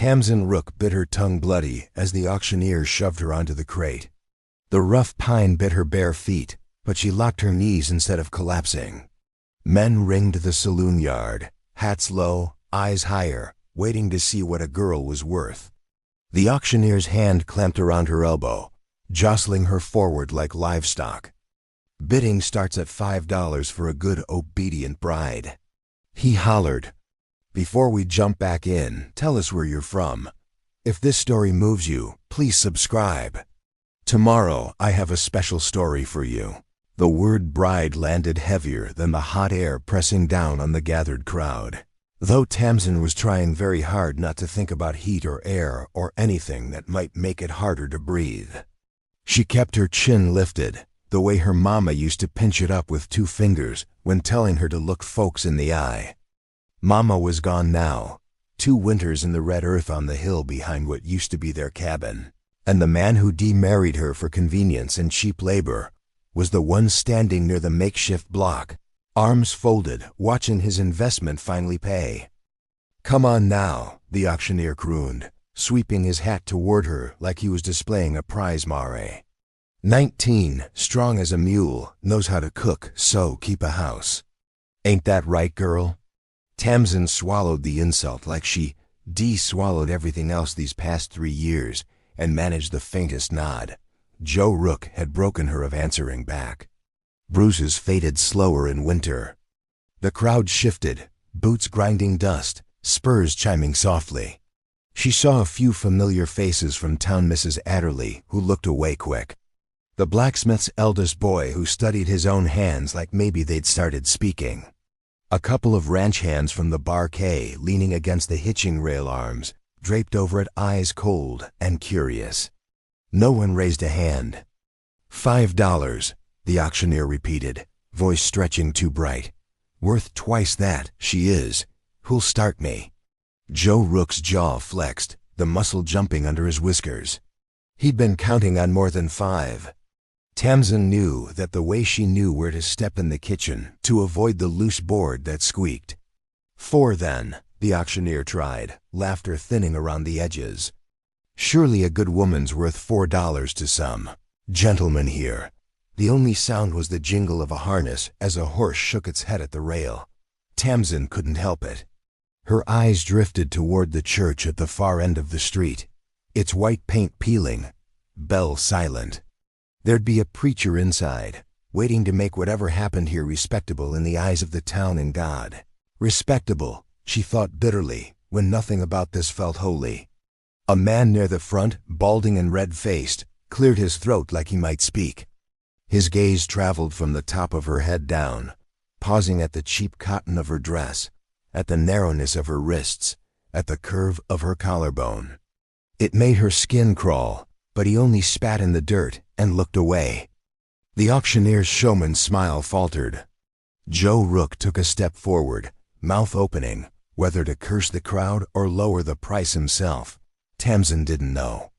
Tamsin Rook bit her tongue bloody as the auctioneer shoved her onto the crate. The rough pine bit her bare feet, but she locked her knees instead of collapsing. Men ringed the saloon yard, hats low, eyes higher, waiting to see what a girl was worth. The auctioneer's hand clamped around her elbow, jostling her forward like livestock. Bidding starts at $5 for a good, obedient bride. He hollered, "Before we jump back in, tell us where you're from. If this story moves you, please subscribe. Tomorrow, I have a special story for you." The word bride landed heavier than the hot air pressing down on the gathered crowd. Though Tamsin was trying very hard not to think about heat or air or anything that might make it harder to breathe. She kept her chin lifted, the way her mama used to pinch it up with 2 fingers when telling her to look folks in the eye. Mama was gone now, 2 winters in the red earth on the hill behind what used to be their cabin, and the man who demarried her for convenience and cheap labor was the one standing near the makeshift block, arms folded, watching his investment finally pay. "Come on now," the auctioneer crooned, sweeping his hat toward her like he was displaying a prize mare. 19, strong as a mule, knows how to cook, sew, keep a house. Ain't that right, girl? Tamsin swallowed the insult like she de-swallowed everything else these past 3 years and managed the faintest nod. Joe Rook had broken her of answering back. Bruises faded slower in winter. The crowd shifted, boots grinding dust, spurs chiming softly. She saw a few familiar faces from town Mrs. Adderley, who looked away quick. The blacksmith's eldest boy who studied his own hands like maybe they'd started speaking. A couple of ranch hands from the Bar K leaning against the hitching rail arms, draped over it, eyes cold and curious. No one raised a hand. $5, the auctioneer repeated, voice stretching too bright. Worth twice that, she is. Who'll start me? Joe Rook's jaw flexed, the muscle jumping under his whiskers. He'd been counting on more than 5. Tamsin knew that the way she knew where to step in the kitchen to avoid the loose board that squeaked. 4 then, the auctioneer tried, laughter thinning around the edges. Surely a good woman's worth $4 to some gentlemen here. The only sound was the jingle of a harness as a horse shook its head at the rail. Tamsin couldn't help it. Her eyes drifted toward the church at the far end of the street, its white paint peeling, bell silent. There'd be a preacher inside, waiting to make whatever happened here respectable in the eyes of the town and God. Respectable, she thought bitterly, when nothing about this felt holy. A man near the front, balding and red-faced, cleared his throat like he might speak. His gaze traveled from the top of her head down, pausing at the cheap cotton of her dress, at the narrowness of her wrists, at the curve of her collarbone. It made her skin crawl, but he only spat in the dirt and looked away. The auctioneer's showman's smile faltered. Joe Rook took a step forward, mouth opening, whether to curse the crowd or lower the price himself. Tamsin didn't know.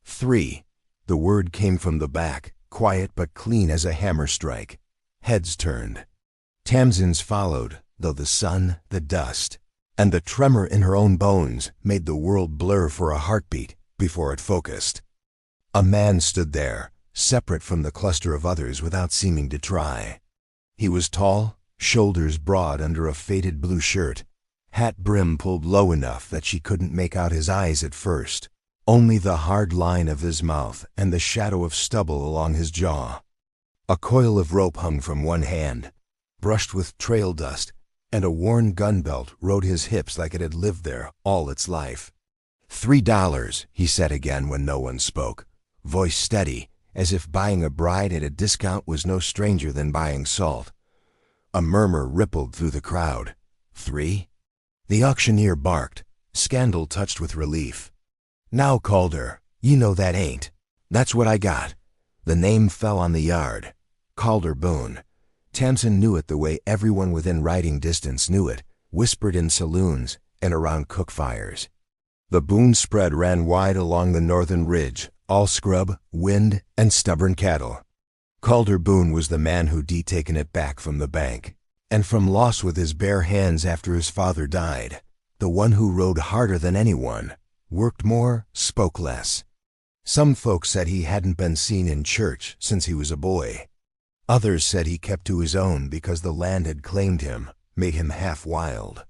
3. The word came from the back, quiet but clean as a hammer strike. Heads turned. Tamsin's followed, though the sun, the dust, and the tremor in her own bones made the world blur for a heartbeat before it focused. A man stood there, separate from the cluster of others without seeming to try. He was tall, shoulders broad under a faded blue shirt, hat brim pulled low enough that she couldn't make out his eyes at first, only the hard line of his mouth and the shadow of stubble along his jaw. A coil of rope hung from one hand, brushed with trail dust, and a worn gun belt rode his hips like it had lived there all its life. $3, he said again when no one spoke, voice steady, as if buying a bride at a discount was no stranger than buying salt. A murmur rippled through the crowd. 3? The auctioneer barked, scandal touched with relief. Now, Calder, you know that ain't. That's what I got. The name fell on the yard. Calder Boone. Tamsin knew it the way everyone within riding distance knew it, whispered in saloons and around cook fires. The Boone spread ran wide along the northern ridge, all scrub, wind, and stubborn cattle. Calder Boone was the man who'd taken it back from the bank, and from loss with his bare hands after his father died, the one who rode harder than anyone, worked more, spoke less. Some folks said he hadn't been seen in church since he was a boy. Others said he kept to his own because the land had claimed him, made him half wild.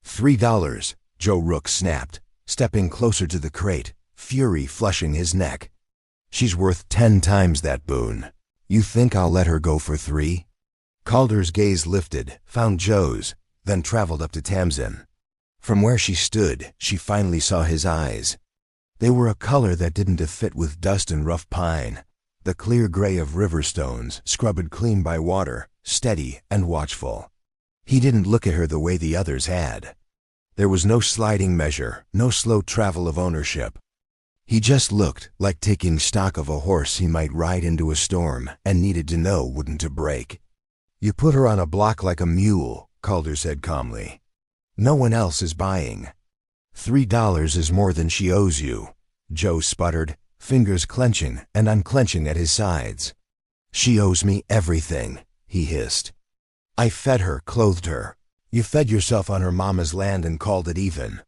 $3, Joe Rook snapped, stepping closer to the crate, fury flushing his neck. She's worth 10 times that, Boone. You think I'll let her go for 3? Calder's gaze lifted, found Joe's, then traveled up to Tamsin. From where she stood, she finally saw his eyes. They were a color that didn't fit with dust and rough pine, the clear gray of river stones, scrubbed clean by water, steady and watchful. He didn't look at her the way the others had. There was no sliding measure, no slow travel of ownership. He just looked like taking stock of a horse he might ride into a storm and needed to know wouldn't to break. You put her on a block like a mule, Calder said calmly. No one else is buying. $3 is more than she owes you, Joe sputtered, fingers clenching and unclenching at his sides. She owes me everything, he hissed. I fed her, clothed her. You fed yourself on her mama's land and called it even.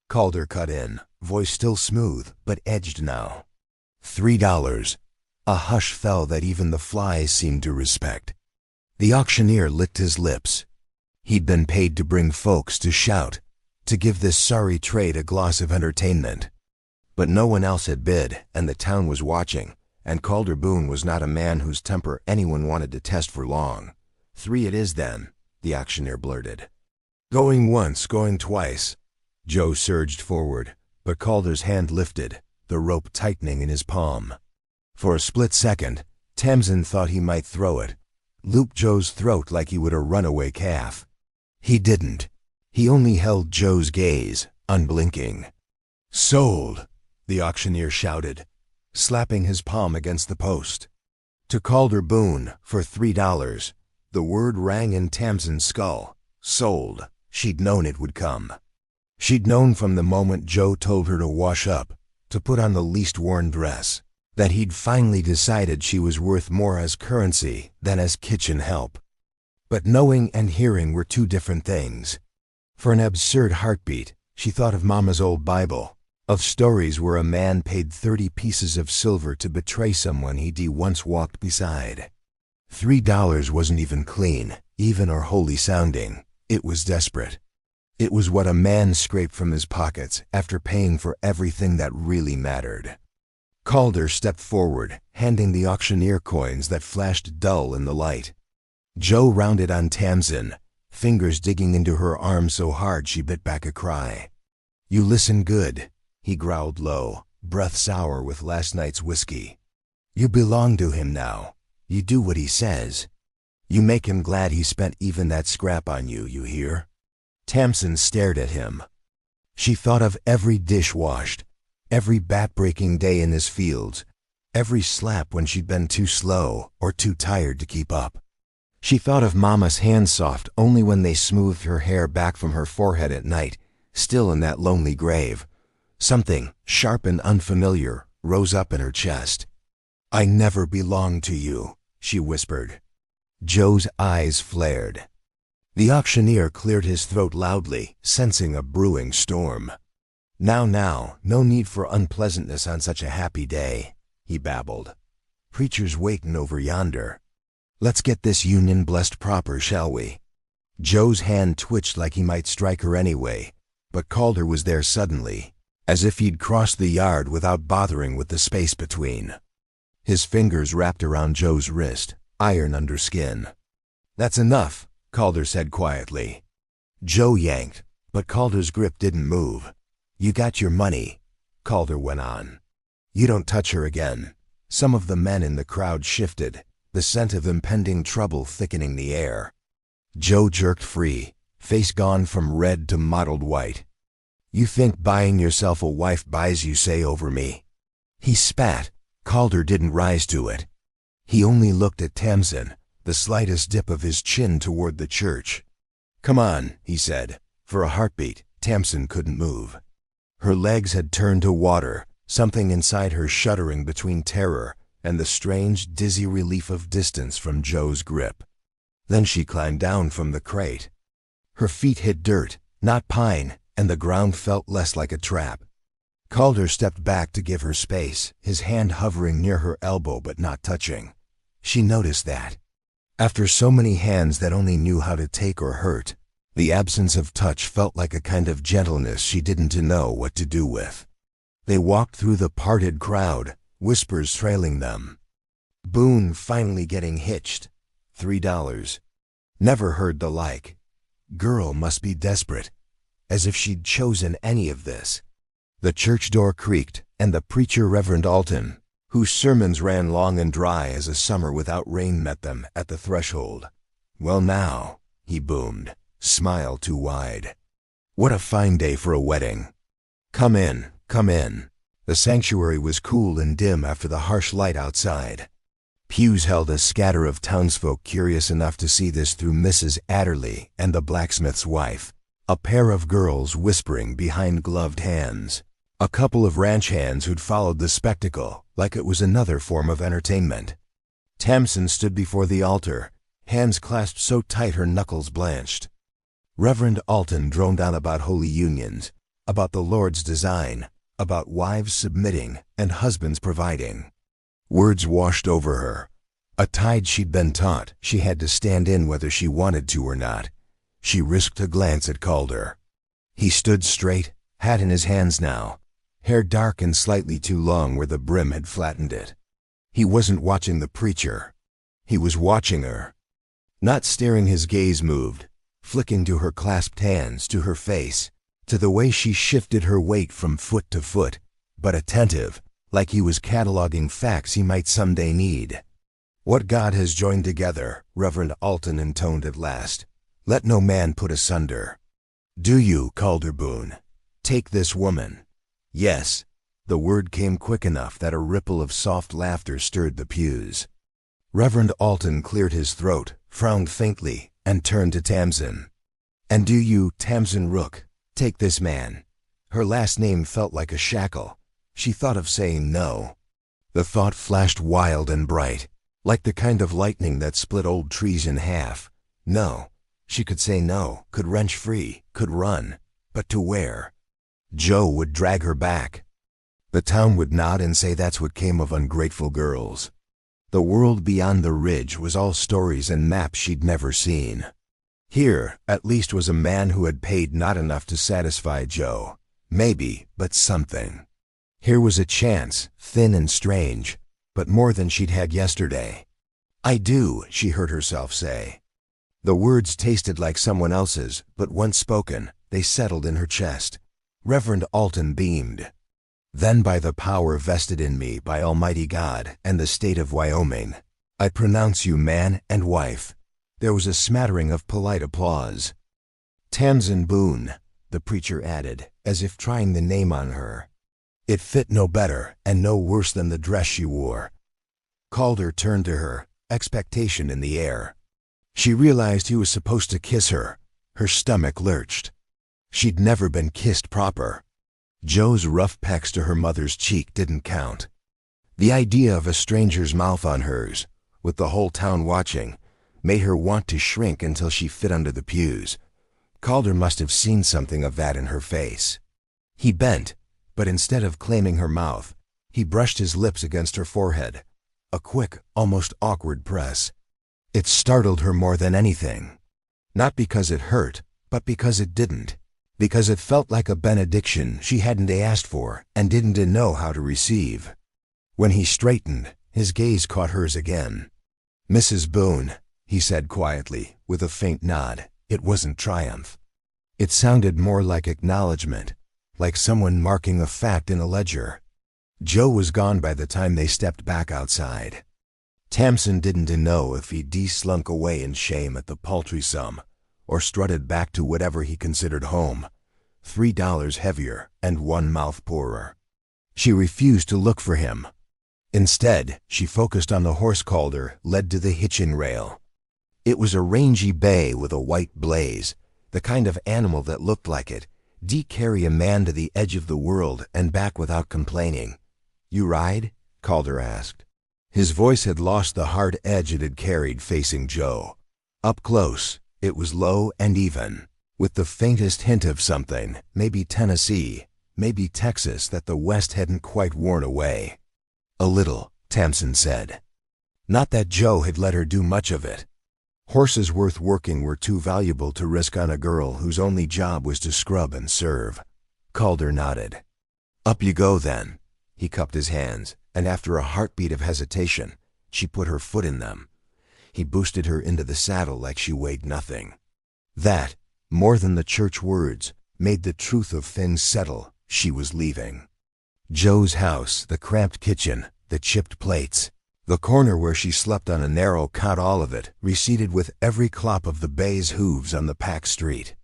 Calder cut in, voice still smooth, but edged now. $3. A hush fell that even the flies seemed to respect. The auctioneer licked his lips. He'd been paid to bring folks to shout, to give this sorry trade a gloss of entertainment. But no one else had bid, and the town was watching, and Calder Boone was not a man whose temper anyone wanted to test for long. 3 it is then, the auctioneer blurted. Going once, going twice. Joe surged forward, but Calder's hand lifted, the rope tightening in his palm. For a split second, Tamsin thought he might throw it, loop Joe's throat like he would a runaway calf. He didn't. He only held Joe's gaze, unblinking. Sold, the auctioneer shouted, slapping his palm against the post. To Calder Boone, for $3. The word rang in Tamsin's skull. Sold. She'd known it would come. She'd known from the moment Joe told her to wash up, to put on the least worn dress, that he'd finally decided she was worth more as currency than as kitchen help. But knowing and hearing were two different things. For an absurd heartbeat, she thought of Mama's old Bible, of stories where a man paid 30 pieces of silver to betray someone he'd once walked beside. $3 wasn't even clean, even or holy sounding. It was desperate. It was what a man scraped from his pockets after paying for everything that really mattered. Calder stepped forward, handing the auctioneer coins that flashed dull in the light. Joe rounded on Tamsin, fingers digging into her arm so hard she bit back a cry. You listen good, he growled low, breath sour with last night's whiskey. You belong to him now. You do what he says. You make him glad he spent even that scrap on you, you hear? Tamsin stared at him. She thought of every dish washed, every bat-breaking day in his fields, every slap when she'd been too slow or too tired to keep up. She thought of Mama's hands soft only when they smoothed her hair back from her forehead at night, still in that lonely grave. Something, sharp and unfamiliar, rose up in her chest. I never belonged to you, she whispered. Joe's eyes flared. The auctioneer cleared his throat loudly, sensing a brewing storm. Now, no need for unpleasantness on such a happy day, he babbled. Preacher's waitin' over yonder. Let's get this union blessed proper, shall we? Joe's hand twitched like he might strike her anyway, but Calder was there suddenly, as if he'd crossed the yard without bothering with the space between. His fingers wrapped around Joe's wrist, iron under skin. That's enough, Calder said quietly. Joe yanked, but Calder's grip didn't move. You got your money, Calder went on. You don't touch her again. Some of the men in the crowd shifted, the scent of impending trouble thickening the air. Joe jerked free, face gone from red to mottled white. You think buying yourself a wife buys you say over me? He spat. Calder didn't rise to it. He only looked at Tamsin, the slightest dip of his chin toward the church. Come on, he said. For a heartbeat, Tamsin couldn't move. Her legs had turned to water, something inside her shuddering between terror and the strange, dizzy relief of distance from Joe's grip. Then she climbed down from the crate. Her feet hit dirt, not pine, and the ground felt less like a trap. Calder stepped back to give her space, his hand hovering near her elbow but not touching. She noticed that. After so many hands that only knew how to take or hurt, the absence of touch felt like a kind of gentleness she didn't know what to do with. They walked through the parted crowd, whispers trailing them. Boone finally getting hitched. $3. Never heard the like. Girl must be desperate. As if she'd chosen any of this. The church door creaked, and the preacher, Reverend Alton, whose sermons ran long and dry as a summer without rain, met them at the threshold. "Well now," he boomed, smile too wide. "What a fine day for a wedding. Come in, come in." The sanctuary was cool and dim after the harsh light outside. Pews held a scatter of townsfolk curious enough to see this through Mrs. Adderley and the blacksmith's wife, a pair of girls whispering behind gloved hands, a couple of ranch hands who'd followed the spectacle like it was another form of entertainment. Tamsin stood before the altar, hands clasped so tight her knuckles blanched. Reverend Alton droned on about holy unions, about the Lord's design, about wives submitting and husbands providing. Words washed over her, a tide she'd been taught she had to stand in whether she wanted to or not. She risked a glance at Calder. He stood straight, hat in his hands now, hair dark and slightly too long where the brim had flattened it. He wasn't watching the preacher. He was watching her. Not staring, his gaze moved, flicking to her clasped hands, to her face, to the way she shifted her weight from foot to foot, but attentive, like he was cataloging facts he might someday need. "What God has joined together," Reverend Alton intoned at last, "let no man put asunder. Do you, Calder Boone, take this woman?" "Yes." The word came quick enough that a ripple of soft laughter stirred the pews. Reverend Alton cleared his throat, frowned faintly, and turned to Tamsin. "And do you, Tamsin Rook, take this man?" Her last name felt like a shackle. She thought of saying no. The thought flashed wild and bright, like the kind of lightning that split old trees in half. No. She could say no, could wrench free, could run. But to where? Joe would drag her back. The town would nod and say that's what came of ungrateful girls. The world beyond the ridge was all stories and maps she'd never seen. Here, at least, was a man who had paid not enough to satisfy Joe. Maybe, but something. Here was a chance, thin and strange, but more than she'd had yesterday. "I do," she heard herself say. The words tasted like someone else's, but once spoken, they settled in her chest. Reverend Alton beamed. "Then by the power vested in me by Almighty God and the state of Wyoming, I pronounce you man and wife." There was a smattering of polite applause. "Tamsin Boone," the preacher added, as if trying the name on her. It fit no better and no worse than the dress she wore. Calder turned to her, expectation in the air. She realized he was supposed to kiss her. Her stomach lurched. She'd never been kissed proper. Joe's rough pecks to her mother's cheek didn't count. The idea of a stranger's mouth on hers, with the whole town watching, made her want to shrink until she fit under the pews. Calder must have seen something of that in her face. He bent, but instead of claiming her mouth, he brushed his lips against her forehead. A quick, almost awkward press. It startled her more than anything. Not because it hurt, but because it didn't. Because it felt like a benediction she hadn't asked for and didn't know how to receive. When he straightened, his gaze caught hers again. "Mrs. Boone," he said quietly, with a faint nod. It wasn't triumph. It sounded more like acknowledgement, like someone marking a fact in a ledger. Joe was gone by the time they stepped back outside. Tamsin didn't know if he slunk away in shame at the paltry sum, or strutted back to whatever he considered home, $3 heavier and one mouth poorer. She refused to look for him. Instead, she focused on the horse Calder led to the hitching rail. It was a rangy bay with a white blaze, the kind of animal that looked like it. Carry a man to the edge of the world and back without complaining. "You ride?" Calder asked. His voice had lost the hard edge it had carried facing Joe. Up close, it was low and even, with the faintest hint of something, maybe Tennessee, maybe Texas that the West hadn't quite worn away. A little, Tamsin said. Not that Joe had let her do much of it. Horses worth working were too valuable to risk on a girl whose only job was to scrub and serve. Calder nodded. Up you go then. He cupped his hands, and after a heartbeat of hesitation, she put her foot in them. He boosted her into the saddle like she weighed nothing. That, more than the church words, made the truth of things settle. She was leaving. Joe's house, the cramped kitchen, the chipped plates. The corner where she slept on a narrow cot, all of it receded with every clop of the bay's hooves on the packed street.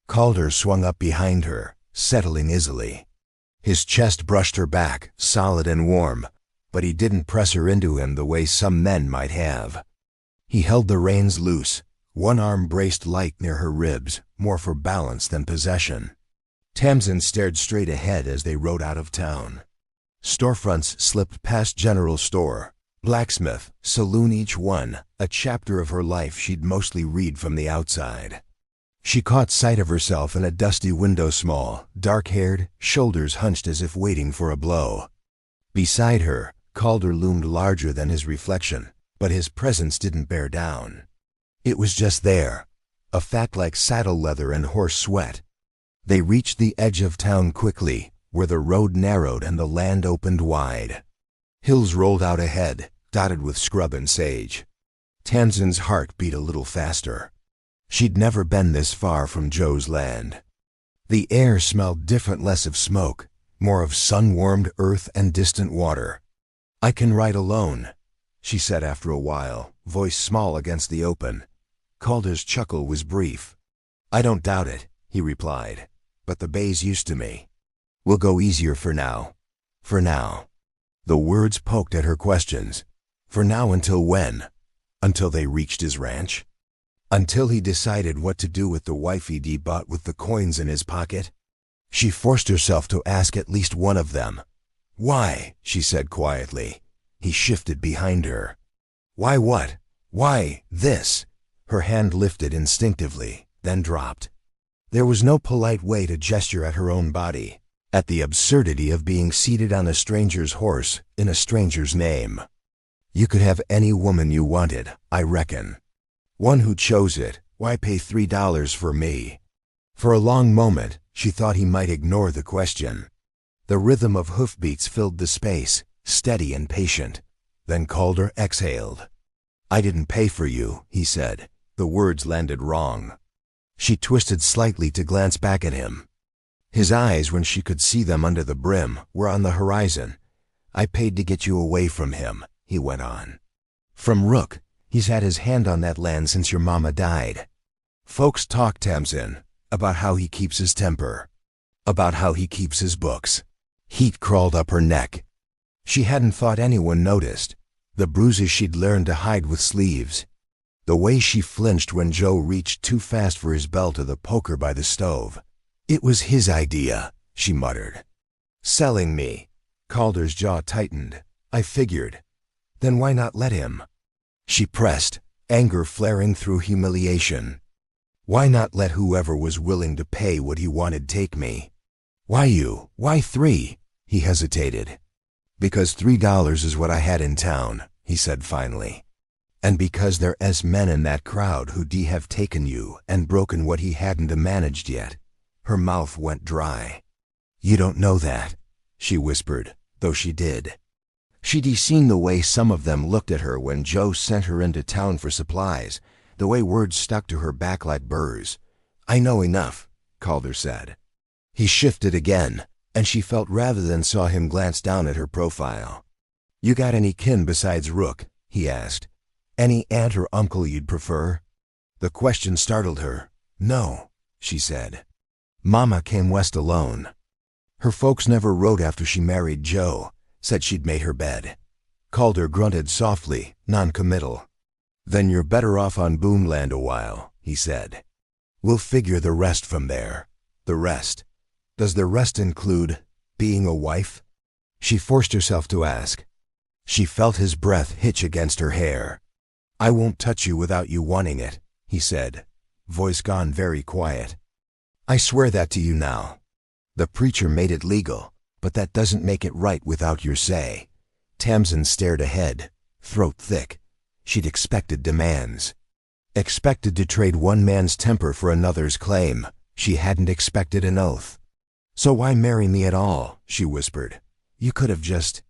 Calder swung up behind her, settling easily. His chest brushed her back, solid and warm, but he didn't press her into him the way some men might have. He held the reins loose, one arm braced light near her ribs, more for balance than possession. Tamsin stared straight ahead as they rode out of town. Storefronts slipped past general store, blacksmith, saloon, each one a chapter of her life she'd mostly read from the outside. She caught sight of herself in a dusty window, small, dark-haired, shoulders hunched as if waiting for a blow. Beside her, Calder loomed larger than his reflection, but his presence didn't bear down. It was just there, a fact like saddle leather and horse sweat. They reached the edge of town quickly, where the road narrowed and the land opened wide. Hills rolled out ahead, dotted with scrub and sage. Tamsin's heart beat a little faster. She'd never been this far from Joe's land. The air smelled different, less of smoke, more of sun-warmed earth and distant water. I can ride alone, she said after a while, voice small against the open. Calder's chuckle was brief. I don't doubt it, he replied, but the bay's used to me. We'll go easier for now. For now. The words poked at her questions. For now until when? Until they reached his ranch? Until he decided what to do with the wife he'd bought with the coins in his pocket? She forced herself to ask at least one of them. Why? She said quietly. He shifted behind her. Why what? Why this? Her hand lifted instinctively, then dropped. There was no polite way to gesture at her own body, at the absurdity of being seated on a stranger's horse in a stranger's name. You could have any woman you wanted, I reckon. One who chose it. Why pay $3 for me? For a long moment, she thought he might ignore the question. The rhythm of hoofbeats filled the space, steady and patient. Then Calder exhaled. I didn't pay for you, he said. The words landed wrong. She twisted slightly to glance back at him. His eyes, when she could see them under the brim, were on the horizon. I paid to get you away from him, he went on. From Rook. He's had his hand on that land since your mama died. Folks talk, Tamsin, about how he keeps his temper, about how he keeps his books. Heat crawled up her neck. She hadn't thought anyone noticed, the bruises she'd learned to hide with sleeves. The way she flinched when Joe reached too fast for his belt or the poker by the stove. It was his idea, she muttered. Selling me. Calder's jaw tightened. I figured. Then why not let him? She pressed, anger flaring through humiliation. Why not let whoever was willing to pay what he wanted take me? Why you? Why $3? He hesitated. Because $3 is what I had in town, he said finally. And because there's men in that crowd who'd have taken you and broken what he hadn't managed yet. Her mouth went dry. You don't know that, she whispered, though she did. She'd seen the way some of them looked at her when Joe sent her into town for supplies, the way words stuck to her back like burrs. I know enough, Calder said. He shifted again, and she felt rather than saw him glance down at her profile. You got any kin besides Rook? He asked. Any aunt or uncle you'd prefer? The question startled her. No, she said. Mama came west alone. Her folks never wrote after she married Joe. Said she'd made her bed. Calder grunted softly, non-committal. Then you're better off on Boone land a while, he said. We'll figure the rest from there. The rest. Does the rest include being a wife? She forced herself to ask. She felt his breath hitch against her hair. I won't touch you without you wanting it, he said, voice gone very quiet. I swear that to you now. The preacher made it legal, but that doesn't make it right without your say. Tamsin stared ahead, throat thick. She'd expected demands. Expected to trade one man's temper for another's claim. She hadn't expected an oath. "So why marry me at all?" she whispered. "You could have just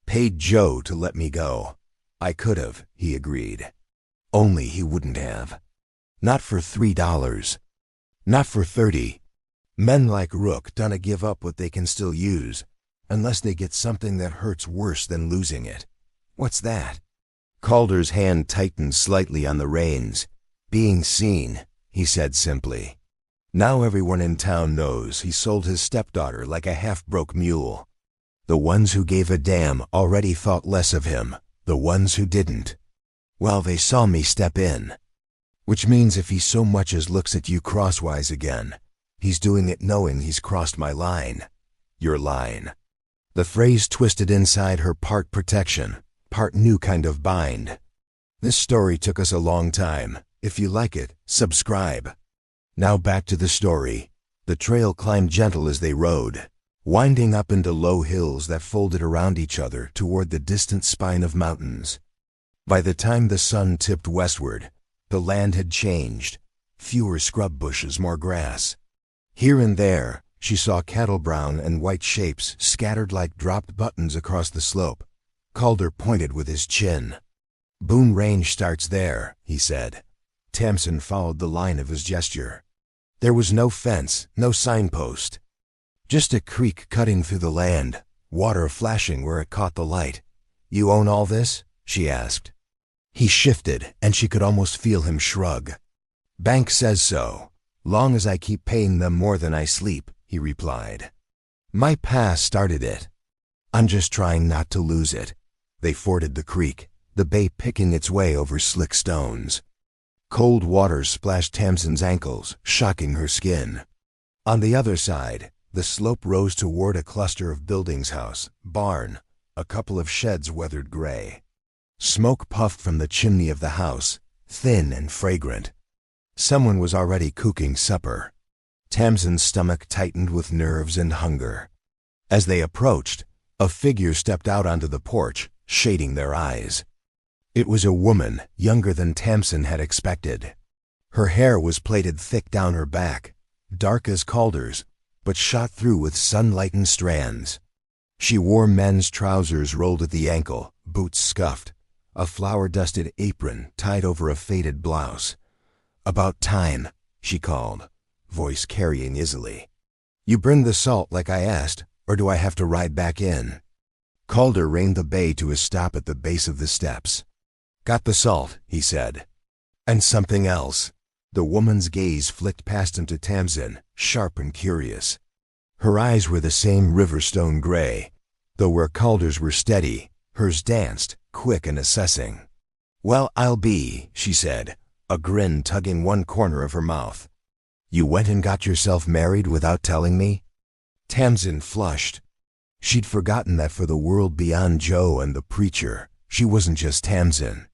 paid Joe to let me go." "I could have," he agreed. Only he wouldn't have. Not for $3. Not for 30. Men like Rook don't give up what they can still use, unless they get something that hurts worse than losing it. "What's that?" Calder's hand tightened slightly on the reins. "Being seen," he said simply. Now everyone in town knows he sold his stepdaughter like a half-broke mule. The ones who gave a damn already thought less of him. The ones who didn't, well, they saw me step in. Which means if he so much as looks at you crosswise again, he's doing it knowing he's crossed my line. Your line. The phrase twisted inside her part protection, part new kind of bind. This story took us a long time. If you like it, subscribe. Now back to the story. The trail climbed gentle as they rode, winding up into low hills that folded around each other toward the distant spine of mountains. By the time the sun tipped westward, the land had changed. Fewer scrub bushes, more grass. Here and there, she saw cattle brown and white shapes scattered like dropped buttons across the slope. Calder pointed with his chin. "Boone Range starts there," he said. Tamsin followed the line of his gesture. There was no fence, no signpost. Just a creek cutting through the land, water flashing where it caught the light. "You own all this?" she asked. He shifted, and she could almost feel him shrug. "Bank says so. Long as I keep paying them more than I sleep," he replied. "My past started it. I'm just trying not to lose it." They forded the creek, the bay picking its way over slick stones. Cold water splashed Tamsin's ankles, shocking her skin. On the other side, the slope rose toward a cluster of buildings, house, barn, a couple of sheds weathered gray. Smoke puffed from the chimney of the house, thin and fragrant. Someone was already cooking supper. Tamsin's stomach tightened with nerves and hunger. As they approached, a figure stepped out onto the porch, shading their eyes. It was a woman, younger than Tamsin had expected. Her hair was plaited thick down her back, dark as Calder's, but shot through with sun-lightened strands. She wore men's trousers rolled at the ankle, boots scuffed, a flour-dusted apron tied over a faded blouse. "About time," she called, voice carrying easily. "You bring the salt like I asked, or do I have to ride back in?" Calder reined the bay to a stop at the base of the steps. "Got the salt," he said. "And something else." The woman's gaze flicked past him to Tamsin, sharp and curious. Her eyes were the same riverstone gray, though where Calder's were steady, hers danced, quick and assessing. "Well, I'll be," she said, a grin tugging one corner of her mouth. "You went and got yourself married without telling me?" Tamsin flushed. She'd forgotten that for the world beyond Joe and the preacher, she wasn't just Tamsin.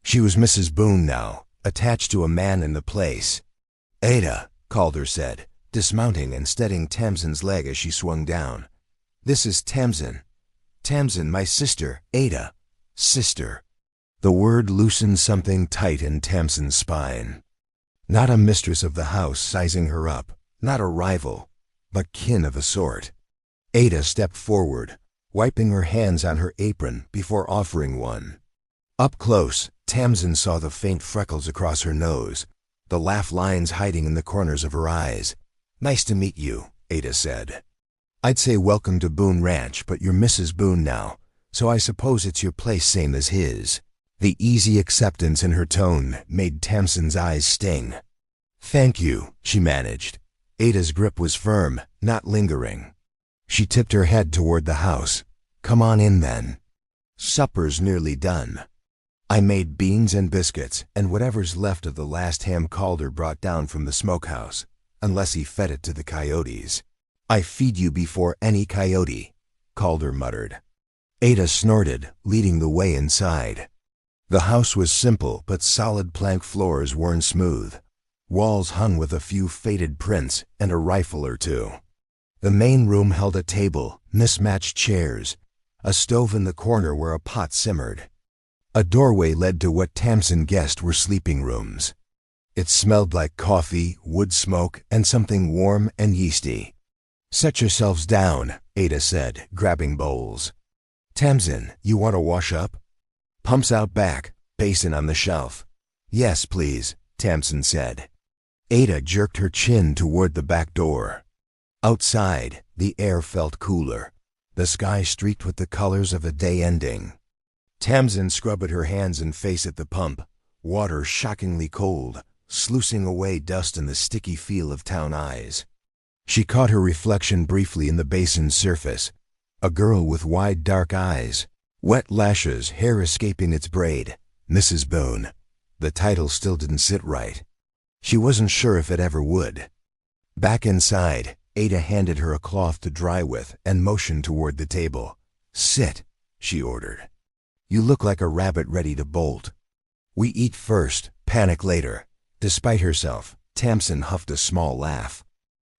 She was Mrs. Boone now, attached to a man in the place. "Ada," Calder said, dismounting and steadying Tamsin's leg as she swung down. "This is Tamsin. Tamsin, my sister, Ada. Sister." The word loosened something tight in Tamsin's spine. Not a mistress of the house sizing her up, not a rival, but kin of a sort. Ada stepped forward, wiping her hands on her apron before offering one. Up close, Tamsin saw the faint freckles across her nose, the laugh lines hiding in the corners of her eyes. "Nice to meet you," Ada said. "I'd say welcome to Boone Ranch, but you're Mrs. Boone now, so I suppose it's your place same as his." The easy acceptance in her tone made Tamsin's eyes sting. "Thank you," she managed. Ada's grip was firm, not lingering. She tipped her head toward the house. "Come on in then. Supper's nearly done. I made beans and biscuits and whatever's left of the last ham Calder brought down from the smokehouse, unless he fed it to the coyotes." "I feed you before any coyote," Calder muttered. Ada snorted, leading the way inside. The house was simple, but solid plank floors worn smooth. Walls hung with a few faded prints and a rifle or two. The main room held a table, mismatched chairs, a stove in the corner where a pot simmered. A doorway led to what Tamsin guessed were sleeping rooms. It smelled like coffee, wood smoke, and something warm and yeasty. "Set yourselves down," Ada said, grabbing bowls. "Tamsin, you want to wash up?" "Pumps out back, basin on the shelf." "Yes, please," Tamsin said. Ada jerked her chin toward the back door. Outside, the air felt cooler, the sky streaked with the colors of a day ending. Tamsin scrubbed her hands and face at the pump, water shockingly cold, sluicing away dust and the sticky feel of town eyes. She caught her reflection briefly in the basin's surface, a girl with wide dark eyes, wet lashes, hair escaping its braid. Mrs. Boone. The title still didn't sit right. She wasn't sure if it ever would. Back inside, Ada handed her a cloth to dry with and motioned toward the table. "Sit," she ordered. "You look like a rabbit ready to bolt." "We eat first, panic later." Despite herself, Tamsin huffed a small laugh.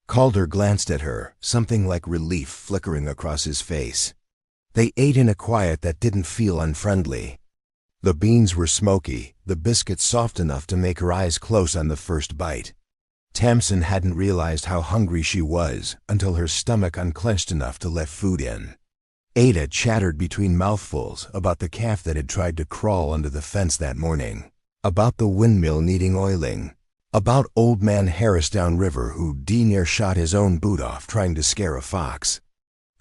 Calder glanced at her, something like relief flickering across his face. They ate in a quiet that didn't feel unfriendly. The beans were smoky, the biscuits soft enough to make her eyes close on the first bite. Tamsin hadn't realized how hungry she was until her stomach unclenched enough to let food in. Ada chattered between mouthfuls about the calf that had tried to crawl under the fence that morning, about the windmill needing oiling, about old man Harris downriver who near shot his own boot off trying to scare a fox.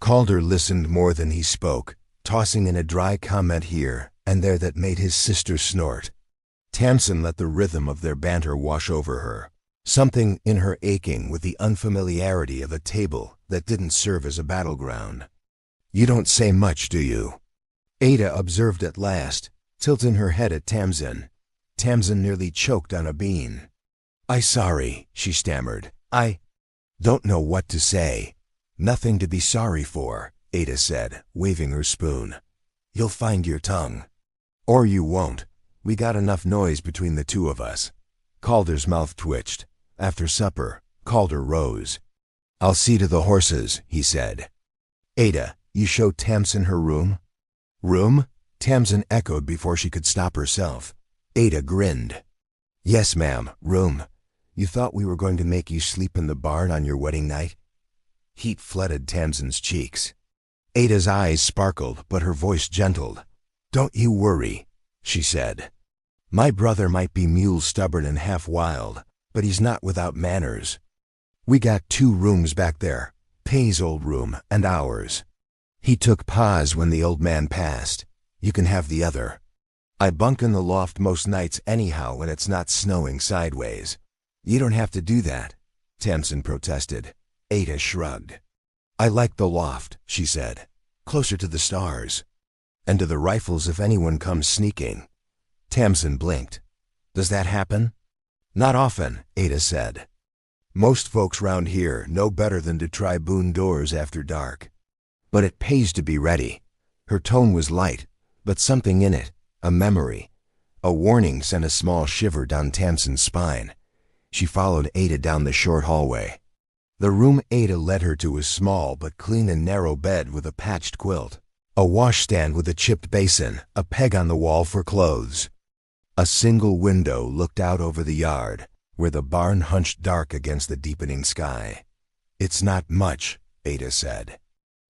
Calder listened more than he spoke, tossing in a dry comment here and there that made his sister snort. Tamsin let the rhythm of their banter wash over her, something in her aching with the unfamiliarity of a table that didn't serve as a battleground. "You don't say much, do you?" Ada observed at last, tilting her head at Tamsin. Tamsin nearly choked on a bean. "I sorry," she stammered. "I don't know what to say." "Nothing to be sorry for," Ada said, waving her spoon. "You'll find your tongue. Or you won't. We got enough noise between the two of us." Calder's mouth twitched. After supper, Calder rose. "I'll see to the horses," he said. "Ada, you show Tamsin her room?" "Room?" Tamsin echoed before she could stop herself. Ada grinned. "Yes, ma'am, room. You thought we were going to make you sleep in the barn on your wedding night?" Heat flooded Tamsin's cheeks. Ada's eyes sparkled, but her voice gentled. "Don't you worry," she said. "My brother might be mule stubborn and half wild, but he's not without manners. We got 2 rooms back there, Pay's old room and ours. He took Pa's when the old man passed. You can have the other. I bunk in the loft most nights anyhow when it's not snowing sideways." "You don't have to do that," Tamsin protested. Ada shrugged. "I like the loft," she said. "Closer to the stars. And to the rifles if anyone comes sneaking." Tamsin blinked. "Does that happen?" "Not often," Ada said. "Most folks round here know better than to try Boone doors after dark. But it pays to be ready." Her tone was light, but something in it, a memory, a warning, sent a small shiver down Tamsin's spine. She followed Ada down the short hallway. The room Ada led her to was small but clean and narrow bed with a patched quilt, a washstand with a chipped basin, a peg on the wall for clothes. A single window looked out over the yard, where the barn hunched dark against the deepening sky. "It's not much," Ada said.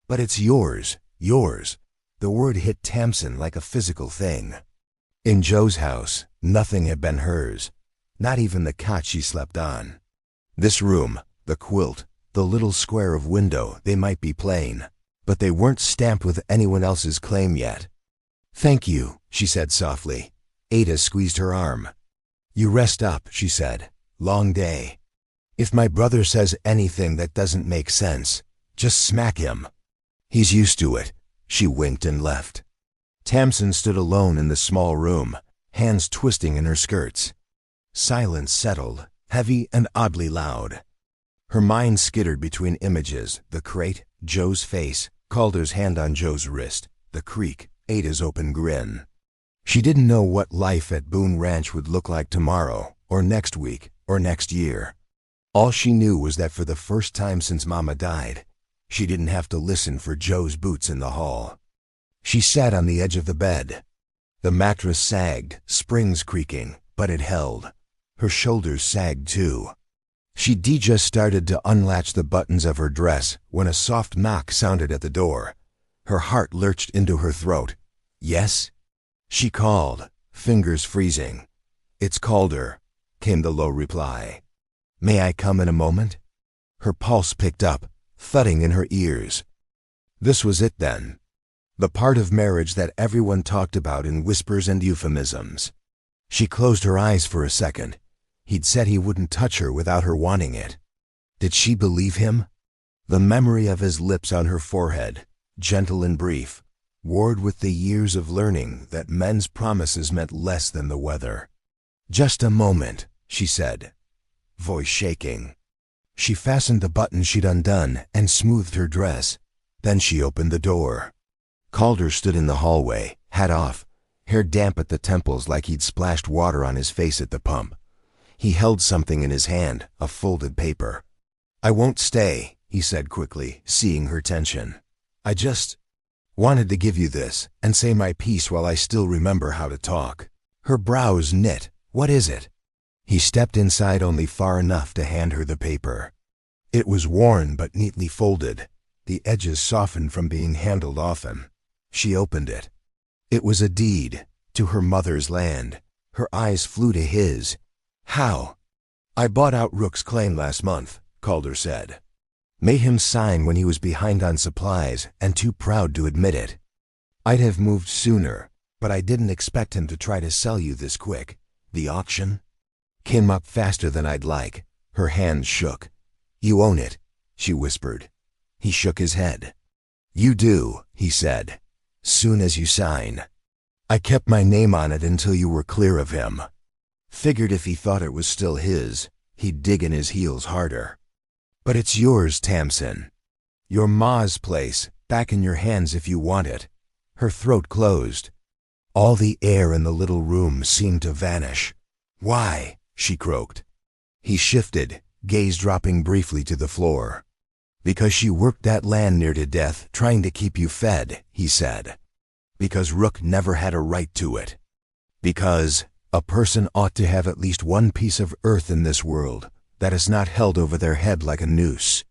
"But it's yours, yours." The word hit Tamsin like a physical thing. In Joe's house, nothing had been hers, not even the cot she slept on. This room, the quilt, the little square of window, they might be plain, but they weren't stamped with anyone else's claim yet. "Thank you," she said softly. Ada squeezed her arm. "You rest up," she said. "Long day. If my brother says anything that doesn't make sense, just smack him. He's used to it." She winked and left. Tamsin stood alone in the small room, hands twisting in her skirts. Silence settled, heavy and oddly loud. Her mind skittered between images, the crate, Joe's face, Calder's hand on Joe's wrist, the creek, Ada's open grin. She didn't know what life at Boone Ranch would look like tomorrow, or next week, or next year. All she knew was that for the first time since Mama died, She didn't have to listen for Joe's boots in the hall. She sat on the edge of the bed. The mattress sagged, springs creaking, but it held. Her shoulders sagged too. She'd just started to unlatch the buttons of her dress when a soft knock sounded at the door. Her heart lurched into her throat. "Yes?" she called, fingers freezing. "It's Calder," came the low reply. "May I come in a moment?" Her pulse picked up, thudding in her ears. This was it then. The part of marriage that everyone talked about in whispers and euphemisms. She closed her eyes for a second. He'd said he wouldn't touch her without her wanting it. Did she believe him? The memory of his lips on her forehead, gentle and brief, warred with the years of learning that men's promises meant less than the weather. "Just a moment," she said, voice shaking. She fastened the button she'd undone and smoothed her dress. Then she opened the door. Calder stood in the hallway, hat off, hair damp at the temples like he'd splashed water on his face at the pump. He held something in his hand, a folded paper. "I won't stay," he said quickly, seeing her tension. "I just wanted to give you this and say my piece while I still remember how to talk." Her brows knit. "What is it?" He stepped inside only far enough to hand her the paper. It was worn but neatly folded, the edges softened from being handled often. She opened it. It was a deed to her mother's land. Her eyes flew to his. "How?" "I bought out Rook's claim last month," Calder said. Made him sign when he was behind on supplies and too proud to admit it. "I'd have moved sooner, but I didn't expect him to try to sell you this quick. The auction came up faster than I'd like." Her hands shook. "You own it," she whispered. He shook his head. "You do," he said. "Soon as you sign." "I kept my name on it until you were clear of him. Figured if he thought it was still his, he'd dig in his heels harder. But it's yours, Tamsin. Your ma's place, back in your hands if you want it." Her throat closed. All the air in the little room seemed to vanish. "Why?" she croaked. He shifted, gaze dropping briefly to the floor. "Because she worked that land near to death trying to keep you fed," he said. "Because Rook never had a right to it. Because a person ought to have at least one piece of earth in this world that is not held over their head like a noose."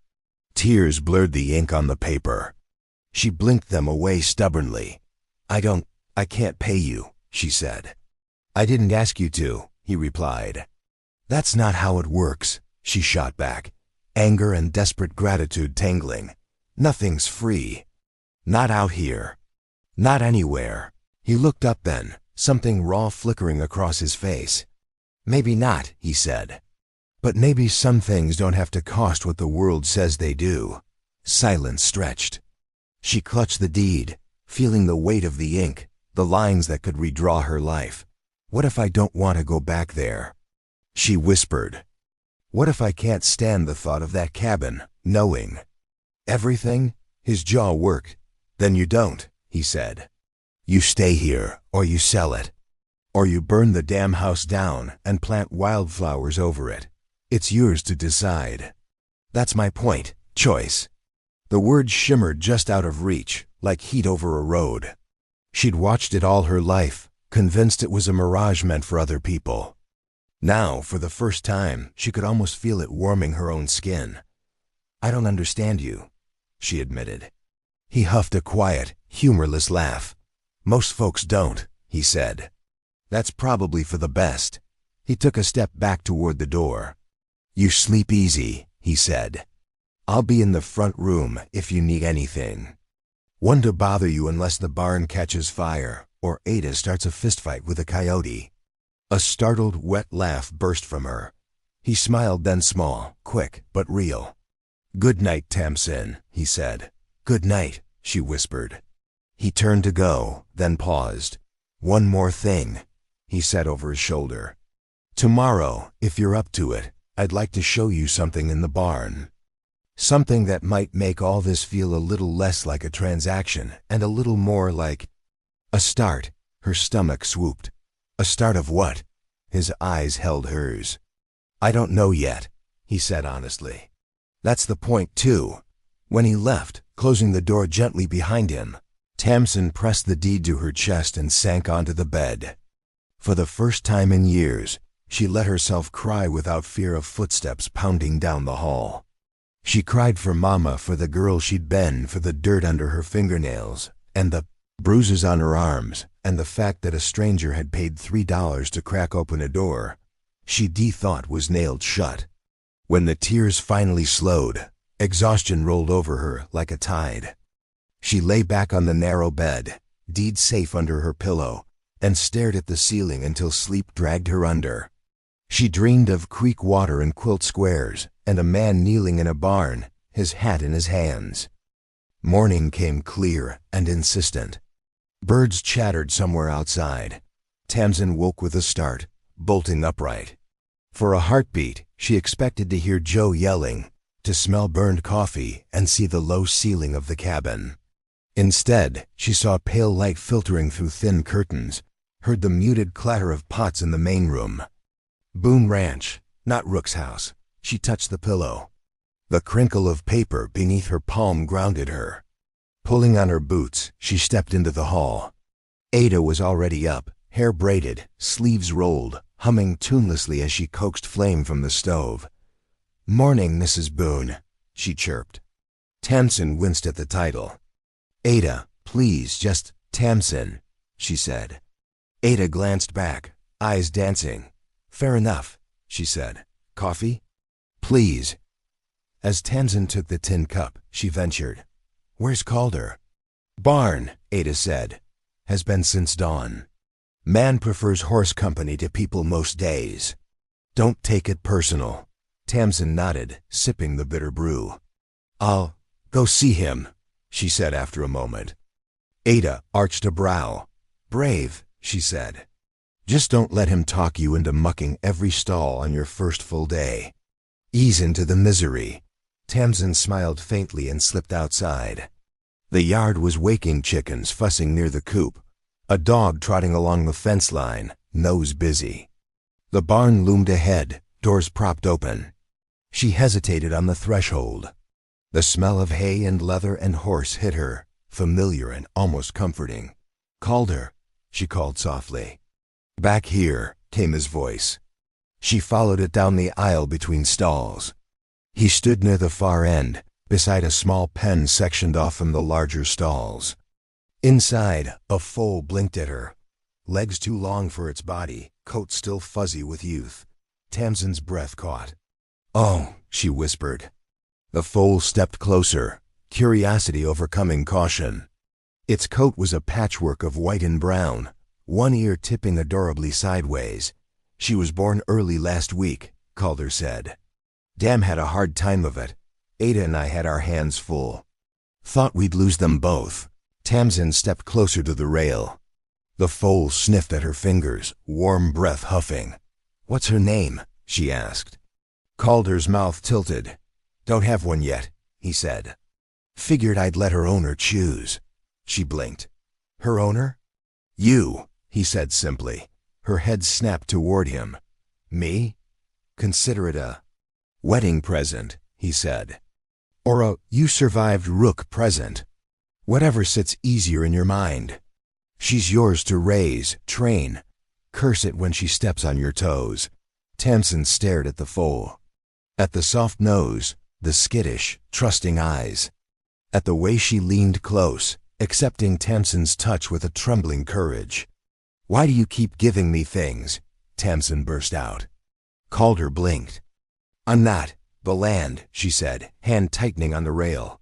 Tears blurred the ink on the paper. She blinked them away stubbornly. I can't pay you," she said. "I didn't ask you to," he replied. "That's not how it works," she shot back, anger and desperate gratitude tangling. "Nothing's free. Not out here. Not anywhere." He looked up then, something raw flickering across his face. "Maybe not," he said. "But maybe some things don't have to cost what the world says they do." Silence stretched. She clutched the deed, feeling the weight of the ink, the lines that could redraw her life. "What if I don't want to go back there?" She whispered. "What if I can't stand the thought of that cabin, knowing everything?" His jaw worked. "Then you don't," he said. "You stay here, or you sell it. Or you burn the damn house down and plant wildflowers over it. It's yours to decide." "That's my point. Choice." The word shimmered just out of reach, like heat over a road. She'd watched it all her life, convinced it was a mirage meant for other people. Now, for the first time, she could almost feel it warming her own skin. "I don't understand you," she admitted. He huffed a quiet, humorless laugh. "Most folks don't," he said. "That's probably for the best." He took a step back toward the door. "You sleep easy," he said. "I'll be in the front room if you need anything. One to bother you unless the barn catches fire or Ada starts a fistfight with a coyote." A startled, wet laugh burst from her. He smiled then, small, quick, but real. "Good night, Tamsin," he said. "Good night," she whispered. He turned to go, then paused. "One more thing," he said over his shoulder. "Tomorrow, if you're up to it, I'd like to show you something in the barn. Something that might make all this feel a little less like a transaction and a little more like a start." Her stomach swooped. "A start of what?" His eyes held hers. "I don't know yet," he said honestly. "That's the point, too. When he left, closing the door gently behind him, Tamsin pressed the deed to her chest and sank onto the bed. For the first time in years, she let herself cry without fear of footsteps pounding down the hall. She cried for Mama, for the girl she'd been, for the dirt under her fingernails, and the bruises on her arms, and the fact that a stranger had paid $3 to crack open a door she thought was nailed shut. When the tears finally slowed, exhaustion rolled over her like a tide. She lay back on the narrow bed, deed safe under her pillow, and stared at the ceiling until sleep dragged her under. She dreamed of creek water and quilt squares, and a man kneeling in a barn, his hat in his hands. Morning came clear and insistent. Birds chattered somewhere outside. Tamsin woke with a start, bolting upright. For a heartbeat, she expected to hear Joe yelling, to smell burned coffee and see the low ceiling of the cabin. Instead, she saw pale light filtering through thin curtains, heard the muted clatter of pots in the main room. Boone Ranch, not Rook's house. She touched the pillow. The crinkle of paper beneath her palm grounded her. Pulling on her boots, she stepped into the hall. Ada was already up, hair braided, sleeves rolled, humming tunelessly as she coaxed flame from the stove. "Morning, Mrs. Boone," she chirped. Tamsin winced at the title. "Ada, please, just Tamsin," she said. Ada glanced back, eyes dancing. "Fair enough," she said. "Coffee?" "Please." As Tamsin took the tin cup, she ventured, "Where's Calder?" "Barn," Ada said. "Has been since dawn. Man prefers horse company to people most days." "Don't take it personal." Tamsin nodded, sipping the bitter brew. "I'll go see him," she said after a moment. Ada arched a brow. "Brave," she said. "Just don't let him talk you into mucking every stall on your first full day. Ease into the misery." Tamsin smiled faintly and slipped outside. The yard was waking chickens fussing near the coop, a dog trotting along the fence line, nose busy. The barn loomed ahead, doors propped open. She hesitated on the threshold. The smell of hay and leather and horse hit her, familiar and almost comforting. "Calder," she called softly. "Back here," came his voice. She followed it down the aisle between stalls. He stood near the far end, beside a small pen sectioned off from the larger stalls. Inside, a foal blinked at her. Legs too long for its body, coat still fuzzy with youth. Tamsin's breath caught. "Oh," she whispered. The foal stepped closer, curiosity overcoming caution. Its coat was a patchwork of white and brown, one ear tipping adorably sideways. "She was born early last week," Calder said. "Dam had a hard time of it. Ada and I had our hands full. Thought we'd lose them both." Tamsin stepped closer to the rail. The foal sniffed at her fingers, warm breath huffing. "What's her name?" she asked. Calder's mouth tilted. "Don't have one yet," he said. "Figured I'd let her owner choose." She blinked. "Her owner?" "You," he said simply. Her head snapped toward him. "Me? Consider it a wedding present," he said. "Or a you survived Rook present. Whatever sits easier in your mind. She's yours to raise, train. Curse it when she steps on your toes." Tamsin stared at the foal. At the soft nose, the skittish, trusting eyes. At the way she leaned close, accepting Tamsin's touch with a trembling courage. "Why do you keep giving me things?" Tamsin burst out. Calder blinked. "I'm not. The land," she said, hand tightening on the rail.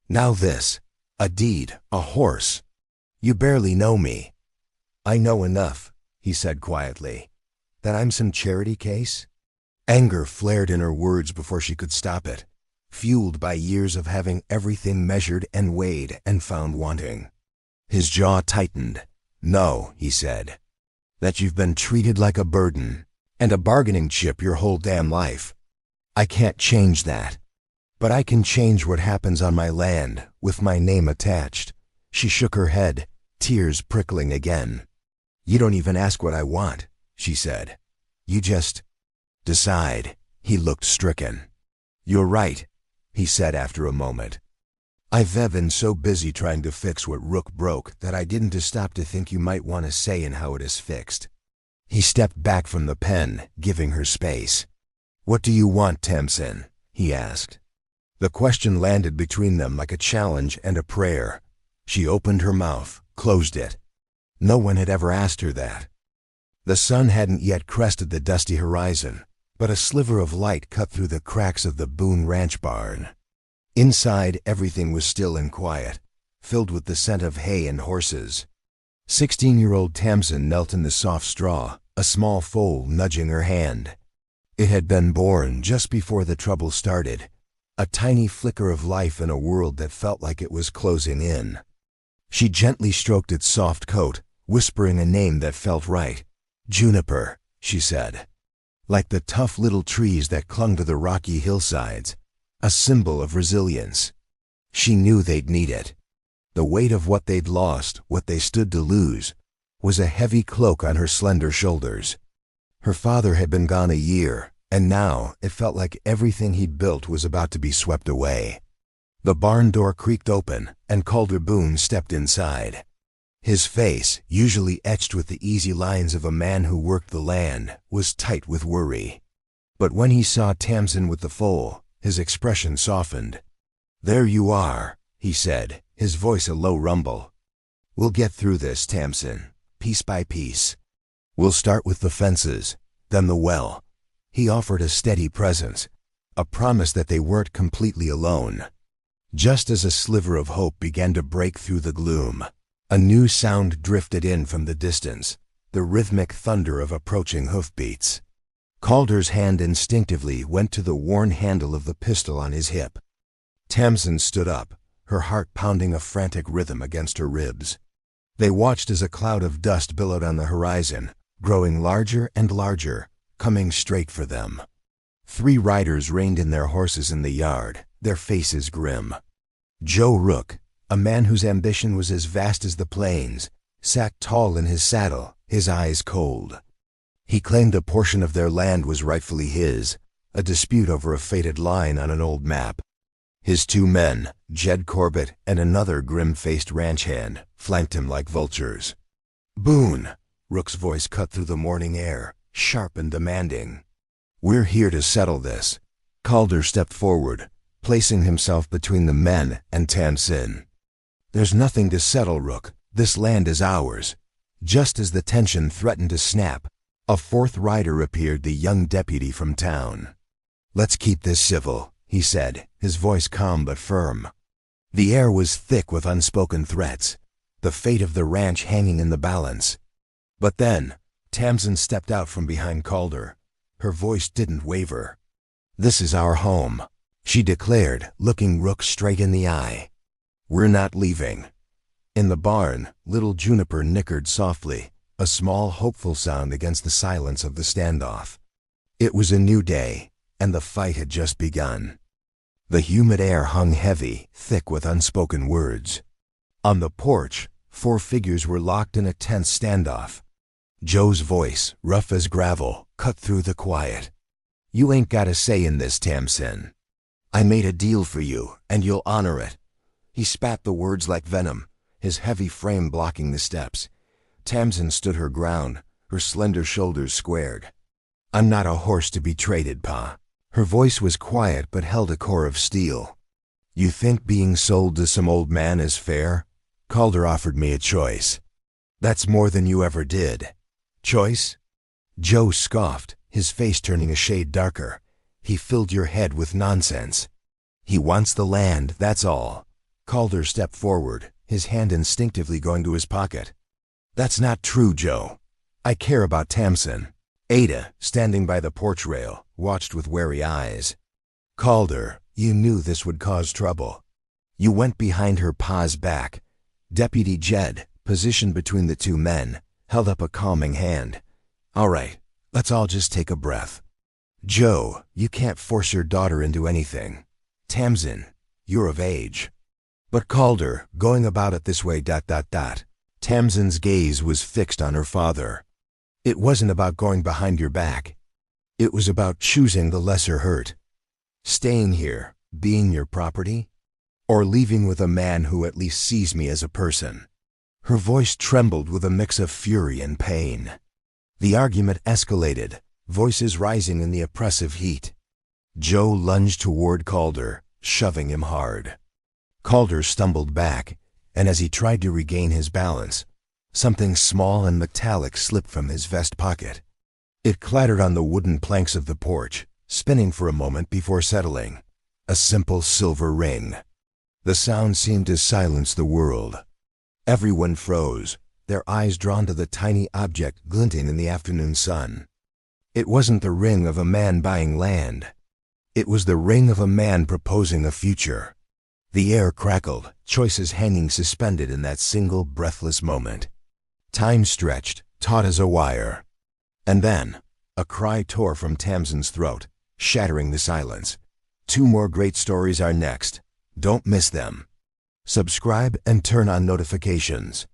"Now this. A deed, a horse. You barely know me." "I know enough," he said quietly. "That I'm some charity case?" Anger flared in her words before she could stop it, fueled by years of having everything measured and weighed and found wanting. His jaw tightened. "No," he said. "That you've been treated like a burden, and a bargaining chip your whole damn life. I can't change that. But I can change what happens on my land, with my name attached." She shook her head, tears prickling again. "You don't even ask what I want," she said. "You just decide." He looked stricken. "You're right," he said after a moment. I've been so busy trying to fix what Rook broke that I didn't stop to think you might want to say in how it is fixed. He stepped back from the pen, giving her space. What do you want, Tamsin? He asked. The question landed between them like a challenge and a prayer. She opened her mouth, closed it. No one had ever asked her that. The sun hadn't yet crested the dusty horizon, but a sliver of light cut through the cracks of the Boone ranch barn. Inside, everything was still and quiet, filled with the scent of hay and horses. 16-year-old Tamsin knelt in the soft straw, a small foal nudging her hand. It had been born just before the trouble started, a tiny flicker of life in a world that felt like it was closing in. She gently stroked its soft coat, whispering a name that felt right. Juniper, she said. Like the tough little trees that clung to the rocky hillsides, a symbol of resilience. She knew they'd need it. The weight of what they'd lost, what they stood to lose, was a heavy cloak on her slender shoulders. Her father had been gone a year, and now it felt like everything he'd built was about to be swept away. The barn door creaked open, and Calder Boone stepped inside. His face, usually etched with the easy lines of a man who worked the land, was tight with worry. But when he saw Tamsin with the foal, his expression softened. There you are, he said, his voice a low rumble. We'll get through this, Tamsin, piece by piece. We'll start with the fences, then the well. He offered a steady presence, a promise that they weren't completely alone. Just as a sliver of hope began to break through the gloom, a new sound drifted in from the distance, the rhythmic thunder of approaching hoofbeats. Calder's hand instinctively went to the worn handle of the pistol on his hip. Tamsin stood up, her heart pounding a frantic rhythm against her ribs. They watched as a cloud of dust billowed on the horizon, growing larger and larger, coming straight for them. 3 riders reined in their horses in the yard, their faces grim. Joe Rook, a man whose ambition was as vast as the plains, sat tall in his saddle, his eyes cold. He claimed a portion of their land was rightfully his, a dispute over a faded line on an old map. His 2 men, Jed Corbett and another grim-faced ranch hand, flanked him like vultures. Boone, Rook's voice cut through the morning air, sharp and demanding. We're here to settle this. Calder stepped forward, placing himself between the men and Tamsin. There's nothing to settle, Rook. This land is ours. Just as the tension threatened to snap, a 4th rider appeared, the young deputy from town. Let's keep this civil, he said, his voice calm but firm. The air was thick with unspoken threats, the fate of the ranch hanging in the balance. But then, Tamsin stepped out from behind Calder. Her voice didn't waver. This is our home, she declared, looking Rook straight in the eye. We're not leaving. In the barn, little Juniper nickered softly, a small, hopeful sound against the silence of the standoff. It was a new day, and the fight had just begun. The humid air hung heavy, thick with unspoken words. On the porch, 4 figures were locked in a tense standoff. Joe's voice, rough as gravel, cut through the quiet. You ain't got a say in this, Tamsin. I made a deal for you, and you'll honor it. He spat the words like venom, his heavy frame blocking the steps. Tamsin stood her ground, her slender shoulders squared. I'm not a horse to be traded, Pa. Her voice was quiet but held a core of steel. You think being sold to some old man is fair? Calder offered me a choice. That's more than you ever did. Choice? Joe scoffed, his face turning a shade darker. He filled your head with nonsense. He wants the land, that's all. Calder stepped forward, his hand instinctively going to his pocket. That's not true, Joe. I care about Tamsin. Ada, standing by the porch rail, watched with wary eyes. Calder, you knew this would cause trouble. You went behind her pa's back. Deputy Jed, positioned between the 2 men, held up a calming hand. All right, let's all just take a breath. Joe, you can't force your daughter into anything. Tamsin, you're of age. But Calder, going about it this way ... Tamsin's gaze was fixed on her father. It wasn't about going behind your back. It was about choosing the lesser hurt. Staying here, being your property. or leaving with a man who at least sees me as a person. Her voice trembled with a mix of fury and pain. The argument escalated, voices rising in the oppressive heat. Joe lunged toward Calder, shoving him hard. Calder stumbled back, and as he tried to regain his balance, something small and metallic slipped from his vest pocket. It clattered on the wooden planks of the porch, spinning for a moment before settling. A simple silver ring. The sound seemed to silence the world. Everyone froze, their eyes drawn to the tiny object glinting in the afternoon sun. It wasn't the ring of a man buying land. It was the ring of a man proposing a future. The air crackled, choices hanging suspended in that single breathless moment. Time stretched, taut as a wire. And then, a cry tore from Tamsin's throat, shattering the silence. 2 more great stories are next. Don't miss them. Subscribe and turn on notifications.